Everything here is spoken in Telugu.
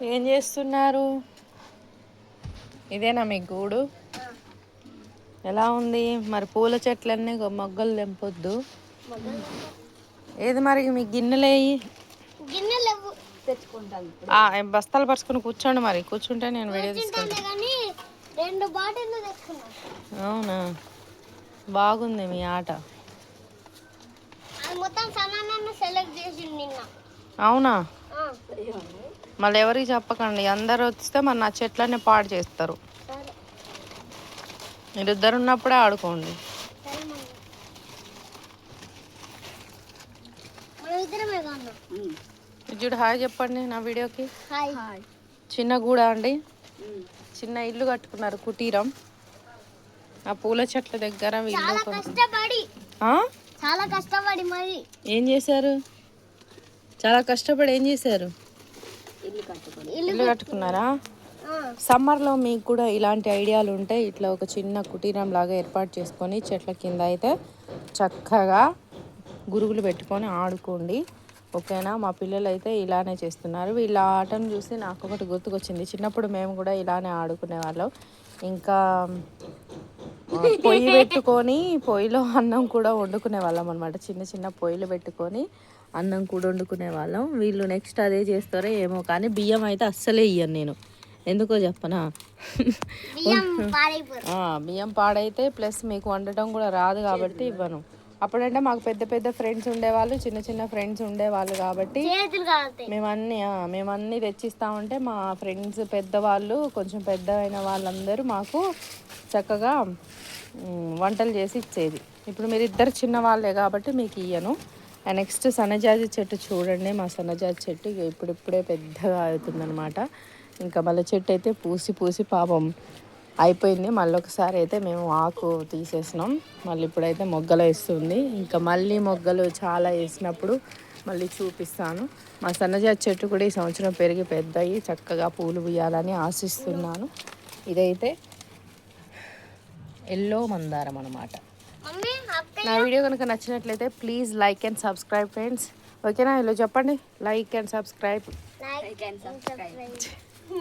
ఏం చేస్తున్నారు? ఇదేనా మీ గూడు? ఎలా ఉంది మరి? పూల చెట్లన్నీ మొగ్గలు తెంపొద్దు. ఏది మరి మీ గిన్నెలేయి? బస్తాలు పరుచుకుని కూర్చోండి. మరి కూర్చుంటే నేను వీడియో తీసుకుంటాను. అవునా, బాగుంది మీ ఆట. అవునా, మళ్ళీ ఎవరికి చెప్పకండి. అందరు వస్తే మరి నా చెట్లన్నీ పాడు చేస్తారు. మీరిద్దరు ఉన్నప్పుడే ఆడుకోండి. చూడు, హాయ్ చెప్పండి నా వీడియోకి. చిన్న గూడ అండి, చిన్న ఇల్లు కట్టుకున్నారు, కుటీరం. ఆ పూల చెట్ల దగ్గర చాలా కష్టపడి మరి ఏం చేశారు? చాలా కష్టపడి ఏం చేశారు? ఇల్లు కట్టుకున్నారా? సమ్మర్లో మీకు కూడా ఇలాంటి ఐడియాలు ఉంటే ఇట్లా ఒక చిన్న కుటీరం లాగా ఏర్పాటు చేసుకొని చెట్ల కింద అయితే చక్కగా గురుగులు పెట్టుకొని ఆడుకోండి. ఓకేనా? మా పిల్లలు అయితే ఇలానే చేస్తున్నారు. వీళ్ళ ఆటను చూసి నాకు ఒకటి గుర్తుకొచ్చింది. చిన్నప్పుడు మేము కూడా ఇలానే ఆడుకునే వాళ్ళం. ఇంకా పొయ్యి పెట్టుకొని పొయ్యిలో అన్నం కూడా వండుకునే వాళ్ళం అనమాట. చిన్న చిన్న పొయ్యిలు పెట్టుకొని అన్నం కూడా వండుకునే వాళ్ళం. వీళ్ళు నెక్స్ట్ అదే చేస్తారో ఏమో, కానీ బియ్యం అయితే అస్సలే ఇయ్యను నేను. ఎందుకో చెప్పనా? బియ్యం పాడైతే ప్లస్ మీకు వండటం కూడా రాదు కాబట్టి ఇవ్వను. అప్పుడంటే మాకు పెద్ద పెద్ద ఫ్రెండ్స్ ఉండేవాళ్ళు, చిన్న చిన్న ఫ్రెండ్స్ ఉండేవాళ్ళు కాబట్టి మేమన్నీ తెచ్చిస్తామంటే మా ఫ్రెండ్స్ పెద్దవాళ్ళు, కొంచెం పెద్ద అయిన వాళ్ళందరూ మాకు చక్కగా వంటలు చేసి ఇచ్చేది. ఇప్పుడు మీరు ఇద్దరు చిన్నవాళ్ళే కాబట్టి మీకు ఇయ్యను. నెక్స్ట్ సన్నజాజి చెట్టు చూడండి. మా సన్నజాజి చెట్టు ఇప్పుడిప్పుడే పెద్దగా అవుతుందన్నమాట. ఇంకా మళ్ళీ చెట్టు అయితే పూసి పూసి పాపం అయిపోయింది. మళ్ళీ ఒకసారి అయితే మేము ఆకు తీసేసినాం. మళ్ళీ ఇప్పుడైతే మొగ్గలు వేస్తుంది. ఇంకా మళ్ళీ మొగ్గలు చాలా వేసినప్పుడు మళ్ళీ చూపిస్తాను. మా సన్నజాజి చెట్టు కూడా ఈ సంవత్సరం పెరిగి పెద్దయి చక్కగా పూలు పూయాలని ఆశిస్తున్నాను. ఇదైతే ఎల్లో మందారం అన్నమాట. నా వీడియో కనుక నచ్చినట్లయితే please like and subscribe friends. ఓకేనా? ఇలా చెప్పండి, లైక్ అండ్ సబ్స్క్రైబ్.